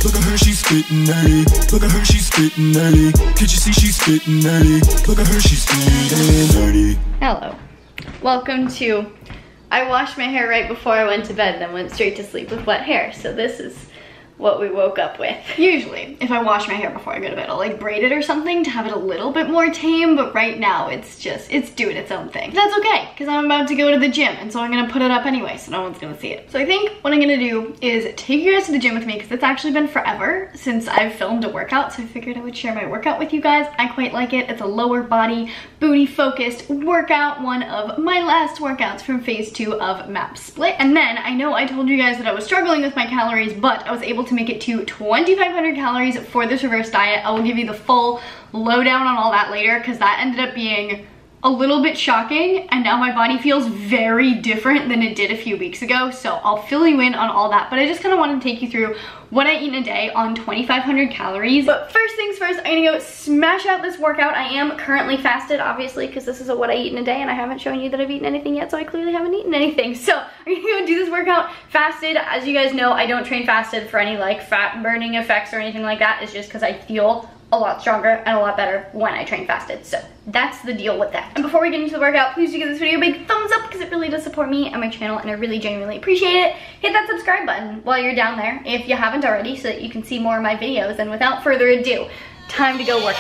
Look at her, she's spittin' dirty. Look at her, she's spittin' dirty. Can't you see she's spittin' dirty? Look at her, she's spittin' dirty. Hello. Welcome to... I washed my hair right before I went to bed and then went straight to sleep with wet hair. So this is what we woke up with. Usually, if I wash my hair before I go to bed, I'll like braid it or something to have it a little bit more tame, but right now it's doing its own thing. But that's okay, because I'm about to go to the gym, and so I'm gonna put it up anyway, so no one's gonna see it. So I think what I'm gonna do is take you guys to the gym with me, because it's actually been forever since I've filmed a workout, so I figured I would share my workout with you guys. I quite like it. It's a lower body, booty focused workout, one of my last workouts from phase 2 of map split. And then I know I told you guys that I was struggling with my calories, but I was able to make it to 2,500 calories for this reverse diet. I will give you the full lowdown on all that later, because that ended up being a little bit shocking, and now my body feels very different than it did a few weeks ago, so I'll fill you in on all that. But I just kind of want to take you through what I eat in a day on 2,500 calories. But first things first, I'm gonna go smash out this workout. I am currently fasted, obviously, because this is what I eat in a day, and I haven't shown you that I've eaten anything yet, so I clearly haven't eaten anything. So I'm gonna go do this workout fasted. As you guys know, I don't train fasted for any like fat burning effects or anything like that. It's just because I feel a lot stronger and a lot better when I train fasted. So that's the deal with that. And before we get into the workout, please do give this video a big thumbs up, because it really does support me and my channel, and I really genuinely appreciate it. Hit that subscribe button while you're down there if you haven't already, so that you can see more of my videos. And without further ado, time to go work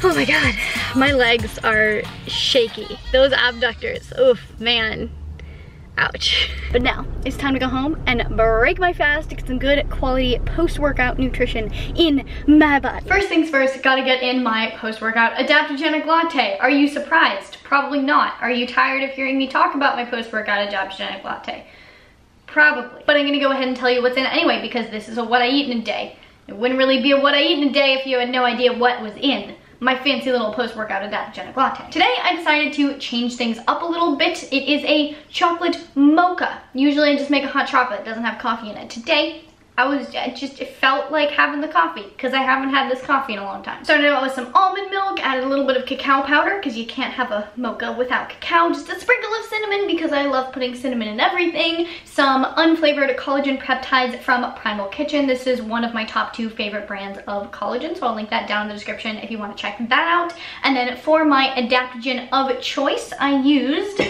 Oh my god, my legs are shaky. Those abductors, oof, man. Ouch. But now, it's time to go home and break my fast to get some good quality post-workout nutrition in my body. First things first, gotta get in my post-workout adaptogenic latte. Are you surprised? Probably not. Are you tired of hearing me talk about my post-workout adaptogenic latte? Probably. But I'm gonna go ahead and tell you what's in it anyway, because this is a what I eat in a day. It wouldn't really be a what I eat in a day if you had no idea what was in my fancy little post-workout adaptogenic latte. Today I decided to change things up a little bit. It is a chocolate mocha. Usually I just make a hot chocolate, it doesn't have coffee in it. Today it felt like having the coffee, because I haven't had this coffee in a long time. Started out with some almond milk, added a little bit of cacao powder, because you can't have a mocha without cacao, just a sprinkle of cinnamon, because I love putting cinnamon in everything, some unflavored collagen peptides from Primal Kitchen. This is one of my top 2 favorite brands of collagen, so I'll link that down in the description if you want to check that out. And then for my adaptogen of choice, I used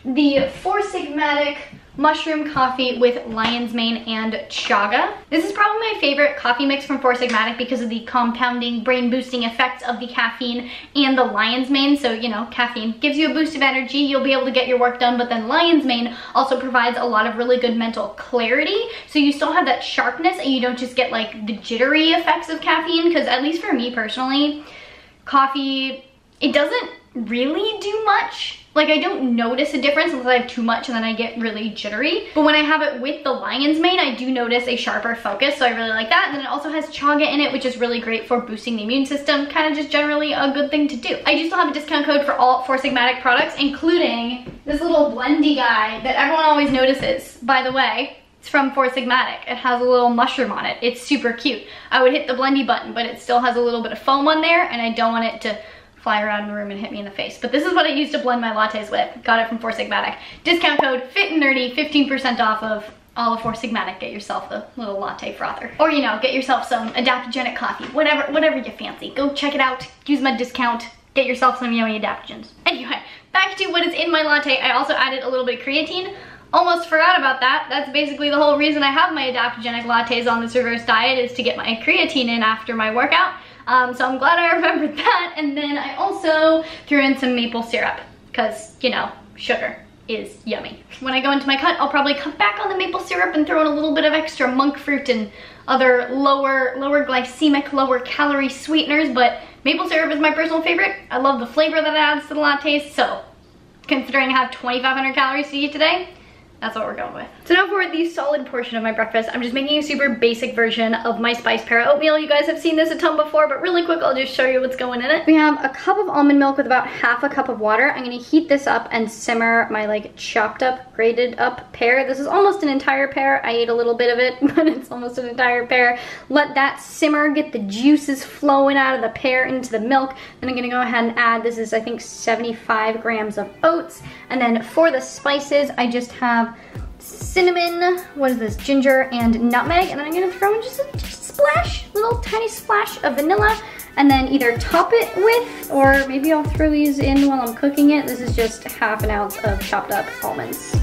the Four Sigmatic mushroom coffee with lion's mane and chaga. This is probably my favorite coffee mix from Four Sigmatic because of the compounding, brain boosting effects of the caffeine and the lion's mane. So, you know, caffeine gives you a boost of energy, you'll be able to get your work done, but then lion's mane also provides a lot of really good mental clarity. So you still have that sharpness and you don't just get like the jittery effects of caffeine, because at least for me personally, coffee, it doesn't really do much. Like, I don't notice a difference unless I have too much and then I get really jittery. But when I have it with the lion's mane, I do notice a sharper focus, so I really like that. And then it also has chaga in it, which is really great for boosting the immune system. Kind of just generally a good thing to do. I do still have a discount code for all Four Sigmatic products, including this little blendy guy that everyone always notices. By the way, It's from Four Sigmatic. It has a little mushroom on it. It's super cute. I would hit the blendy button, but it still has a little bit of foam on there, and I don't want it to fly around the room and hit me in the face. But this is what I use to blend my lattes with. Got it from Four Sigmatic. Discount code FITANDNERDY, 15% off of all of Four Sigmatic. Get yourself the little latte frother. Or, you know, get yourself some adaptogenic coffee. Whatever you fancy. Go check it out. Use my discount. Get yourself some yummy adaptogens. Anyway, back to what is in my latte. I also added a little bit of creatine. Almost forgot about that. That's basically the whole reason I have my adaptogenic lattes on this reverse diet, is to get my creatine in after my workout. So I'm glad I remembered that. And then I also threw in some maple syrup because, you know, sugar is yummy. When I go into my cut, I'll probably cut back on the maple syrup and throw in a little bit of extra monk fruit and other lower glycemic, lower calorie sweeteners, but maple syrup is my personal favorite. I love the flavor that it adds to the lattes, so considering I have 2,500 calories to eat today, that's what we're going with. So now for the solid portion of my breakfast, I'm just making a super basic version of my spiced pear oatmeal. You guys have seen this a ton before, but really quick, I'll just show you what's going in it. We have a cup of almond milk with about half a cup of water. I'm gonna heat this up and simmer my like chopped up, grated up pear. This is almost an entire pear. I ate a little bit of it, but it's almost an entire pear. Let that simmer, get the juices flowing out of the pear into the milk. Then I'm gonna go ahead and add, this is I think 75 grams of oats. And then for the spices, I just have cinnamon, what is this, ginger and nutmeg, and then I'm gonna throw in just a splash, little tiny splash of vanilla, and then either top it with, or maybe I'll throw these in while I'm cooking it. This is just half an ounce of chopped up almonds.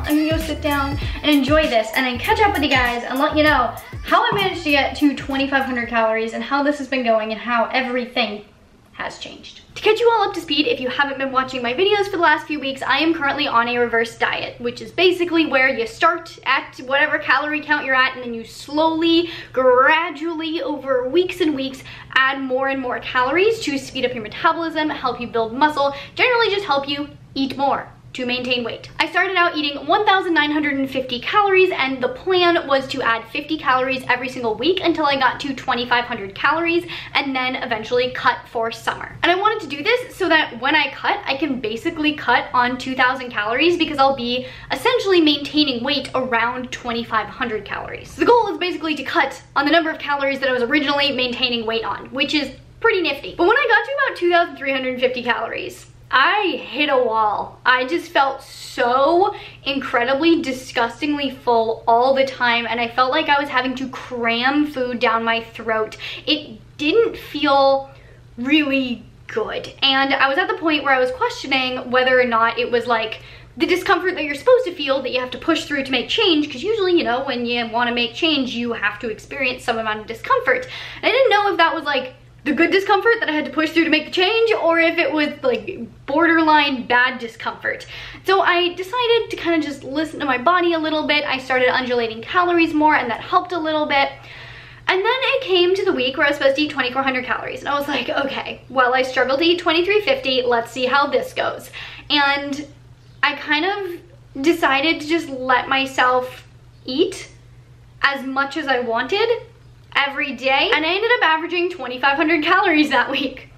I'm gonna go sit down and enjoy this and then catch up with you guys and let you know how I managed to get to 2,500 calories and how this has been going and how everything has changed. To catch you all up to speed, if you haven't been watching my videos for the last few weeks, I am currently on a reverse diet, which is basically where you start at whatever calorie count you're at and then you slowly, gradually, over weeks and weeks, add more and more calories to speed up your metabolism, help you build muscle, generally just help you eat more to maintain weight. I started out eating 1,950 calories and the plan was to add 50 calories every single week until I got to 2,500 calories and then eventually cut for summer. And I wanted to do this so that when I cut, I can basically cut on 2,000 calories because I'll be essentially maintaining weight around 2,500 calories. The goal is basically to cut on the number of calories that I was originally maintaining weight on, which is pretty nifty. But when I got to about 2,350 calories, I hit a wall. I just felt so incredibly, disgustingly full all the time, and I felt like I was having to cram food down my throat. It didn't feel really good, and I was at the point where I was questioning whether or not it was like the discomfort that you're supposed to feel that you have to push through to make change, because usually, you know, when you want to make change, you have to experience some amount of discomfort. And I didn't know if that was like the good discomfort that I had to push through to make the change, or if it was like borderline bad discomfort. So I decided to kind of just listen to my body a little bit. I started undulating calories more, and that helped a little bit. And then it came to the week where I was supposed to eat 2,400 calories. And I was like, okay, well, I struggled to eat 2,350. Let's see how this goes. And I kind of decided to just let myself eat as much as I wanted every day, and I ended up averaging 2,500 calories that week.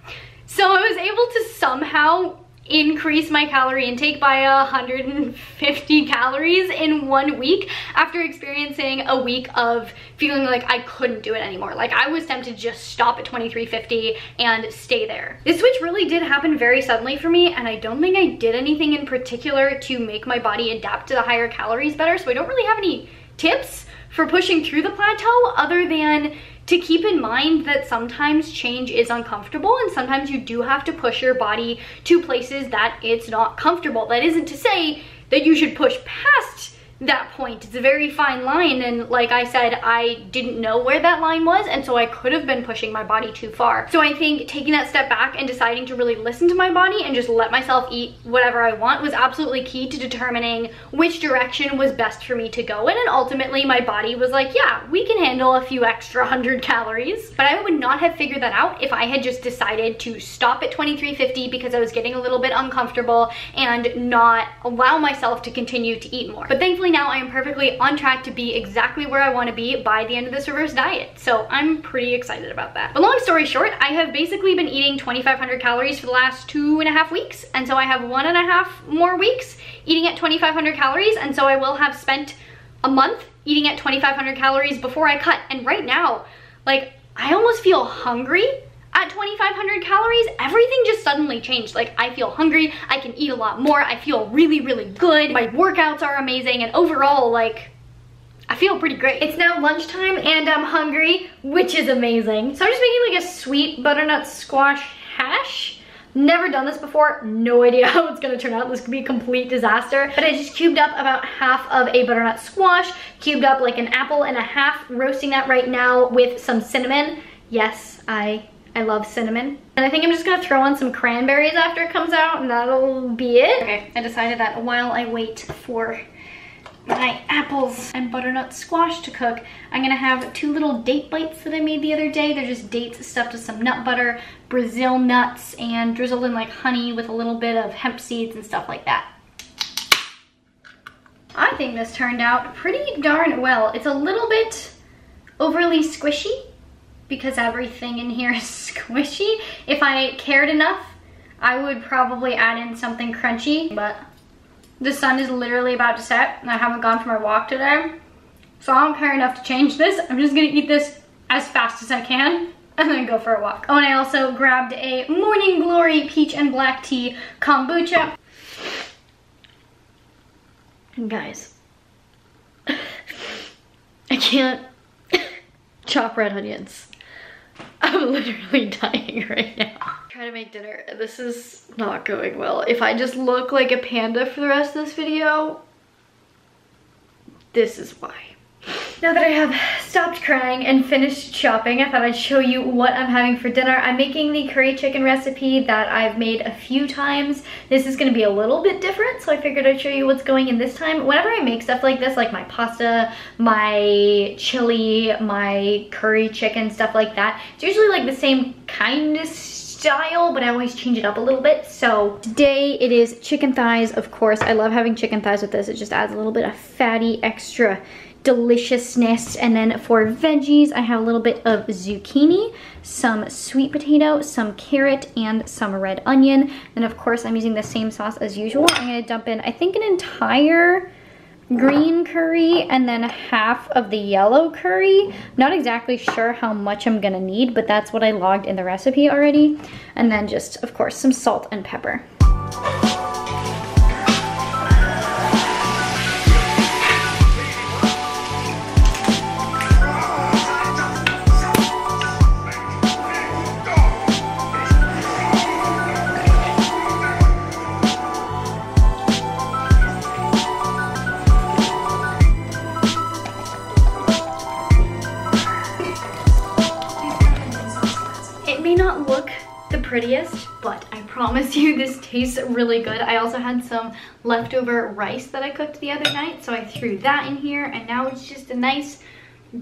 So I was able to somehow increase my calorie intake by 150 calories in 1 week after experiencing a week of feeling like I couldn't do it anymore. Like I was tempted to just stop at 2,350 and stay there. This switch really did happen very suddenly for me, and I don't think I did anything in particular to make my body adapt to the higher calories better, so I don't really have any tips for pushing through the plateau other than to keep in mind that sometimes change is uncomfortable and sometimes you do have to push your body to places that it's not comfortable. That isn't to say that you should push past that point. It's a very fine line, and like I said, I didn't know where that line was, and so I could have been pushing my body too far. So I think taking that step back and deciding to really listen to my body and just let myself eat whatever I want was absolutely key to determining which direction was best for me to go in, and ultimately my body was like, yeah, we can handle a few extra 100 calories. But I would not have figured that out if I had just decided to stop at 2350 because I was getting a little bit uncomfortable and not allow myself to continue to eat more. But thankfully now I am perfectly on track to be exactly where I want to be by the end of this reverse diet. So I'm pretty excited about that. But long story short, I have basically been eating 2,500 calories for the last 2.5 weeks. And so I have 1.5 more weeks eating at 2,500 calories. And so I will have spent a month eating at 2,500 calories before I cut. And right now, like, I almost feel hungry at 2,500 calories. Everything just suddenly changed. Like, I feel hungry, I can eat a lot more, I feel really, really good, my workouts are amazing, and overall, like, I feel pretty great. It's now lunchtime and I'm hungry, which is amazing. So I'm just making like a sweet butternut squash hash. Never done this before, no idea how it's gonna turn out. This could be a complete disaster. But I just cubed up about half of a butternut squash, cubed up like an apple and a half, roasting that right now with some cinnamon. Yes, I love cinnamon. And I think I'm just gonna throw on some cranberries after it comes out, and that'll be it. Okay, I decided that while I wait for my apples and butternut squash to cook, I'm gonna have 2 little date bites that I made the other day. They're just dates stuffed with some nut butter, Brazil nuts, and drizzled in like honey with a little bit of hemp seeds and stuff like that. I think this turned out pretty darn well. It's a little bit overly squishy because everything in here is squishy. If I cared enough, I would probably add in something crunchy, but the sun is literally about to set and I haven't gone for my walk today, so I don't care enough to change this. I'm just gonna eat this as fast as I can and then go for a walk. Oh, and I also grabbed a Morning Glory peach and black tea kombucha. And guys, I can't chop red onions. I'm literally dying right now. Trying to make dinner. This is not going well. If I just look like a panda for the rest of this video, this is why. Now that I have stopped crying and finished chopping, I thought I'd show you what I'm having for dinner. I'm making the curry chicken recipe that I've made a few times. This is gonna be a little bit different, so I figured I'd show you what's going in this time. Whenever I make stuff like this, like my pasta, my chili, my curry chicken, stuff like that, it's usually like the same kind of style, but I always change it up a little bit. So today it is chicken thighs, of course. I love having chicken thighs with this. It just adds a little bit of fatty extra deliciousness. And then for veggies, I have a little bit of zucchini, some sweet potato, some carrot, and some red onion. And of course, I'm using the same sauce as usual. I'm gonna dump in, I think, an entire green curry and then half of the yellow curry. Not exactly sure how much I'm gonna need, but that's what I logged in the recipe already. And then just, of course, some salt and pepper. Prettiest, but I promise you this tastes really good. I also had some leftover rice that I cooked the other night, so I threw that in here, and now it's just a nice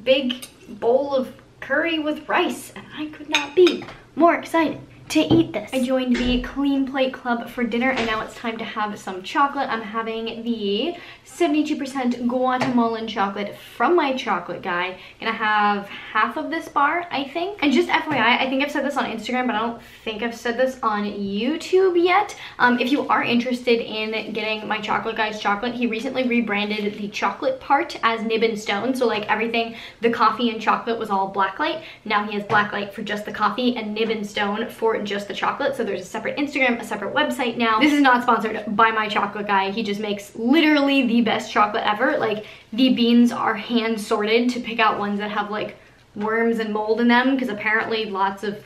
big bowl of curry with rice, and I could not be more excited to eat this. I joined the Clean Plate Club for dinner, and now it's time to have some chocolate. I'm having the 72% Guatemalan chocolate from my chocolate guy. Gonna have half of this bar, I think. And just FYI, I think I've said this on Instagram, but I don't think I've said this on YouTube yet. If you are interested in getting my chocolate guy's chocolate, he recently rebranded the chocolate part as Nib and Stone. So like everything, the coffee and chocolate was all Blacklight. Now he has Blacklight for just the coffee and Nib and Stone for just the chocolate. So there's a separate Instagram, a separate website now. This is not sponsored by my chocolate guy. He just makes literally the best chocolate ever. Like, the beans are hand sorted to pick out ones that have like worms and mold in them, because apparently lots of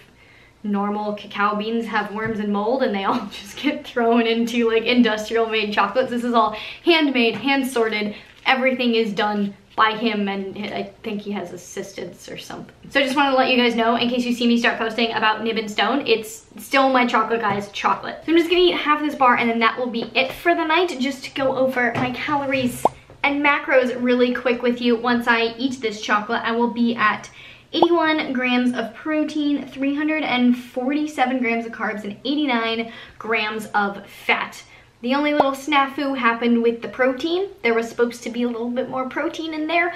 normal cacao beans have worms and mold, and they all just get thrown into like industrial made chocolates. This is all handmade, hand sorted, everything is done by him, and I think he has assistants or something. So I just wanted to let you guys know, in case you see me start posting about Nib and Stone, it's still my chocolate guy's chocolate. So I'm just gonna eat half of this bar, and then that will be it for the night. Just to go over my calories and macros really quick with you. Once I eat this chocolate, I will be at 81 grams of protein, 347 grams of carbs, and 89 grams of fat. The only little snafu happened with the protein. There was supposed to be a little bit more protein in there.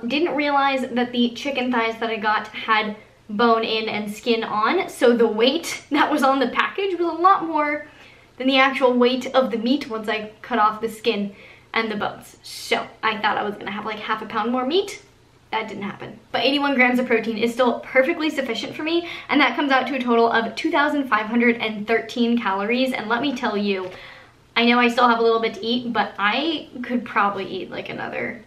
Didn't realize that the chicken thighs that I got had bone in and skin on, so the weight that was on the package was a lot more than the actual weight of the meat once I cut off the skin and the bones. So I thought I was gonna have like half a pound more meat. That didn't happen. But 81 grams of protein is still perfectly sufficient for me, and that comes out to a total of 2,513 calories. And let me tell you, I know I still have a little bit to eat, but I could probably eat like another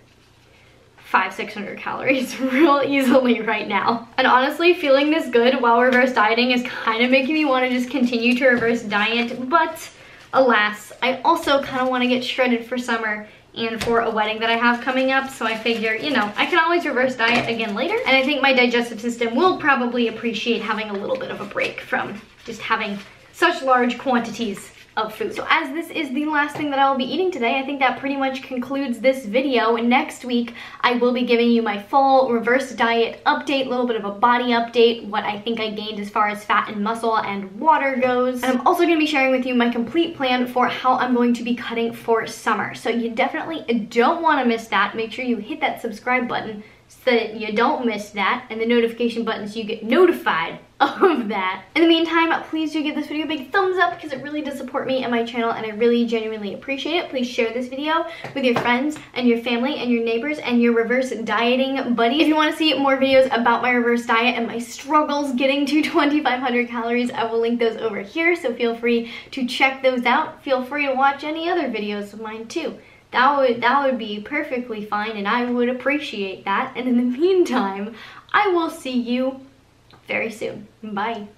500-600 calories real easily right now. And honestly, feeling this good while reverse dieting is kind of making me want to just continue to reverse diet, but alas, I also kind of want to get shredded for summer and for a wedding that I have coming up, so I figure, you know, I can always reverse diet again later, and I think my digestive system will probably appreciate having a little bit of a break from just having such large quantities of food. So as this is the last thing that I will be eating today, I think that pretty much concludes this video. Next week, I will be giving you my full reverse diet update, a little bit of a body update, what I think I gained as far as fat and muscle and water goes. And I'm also going to be sharing with you my complete plan for how I'm going to be cutting for summer. So you definitely don't want to miss that. Make sure you hit that subscribe button so that you don't miss that, and the notification button so you get notified of that. In the meantime, please do give this video a big thumbs up because it really does support me and my channel, and I really genuinely appreciate it. Please share this video with your friends and your family and your neighbors and your reverse dieting buddies. If you want to see more videos about my reverse diet and my struggles getting to 2,500 calories, I will link those over here, so feel free to check those out. Feel free to watch any other videos of mine too. That would be perfectly fine, and I would appreciate that. And in the meantime, I will see you very soon. Bye.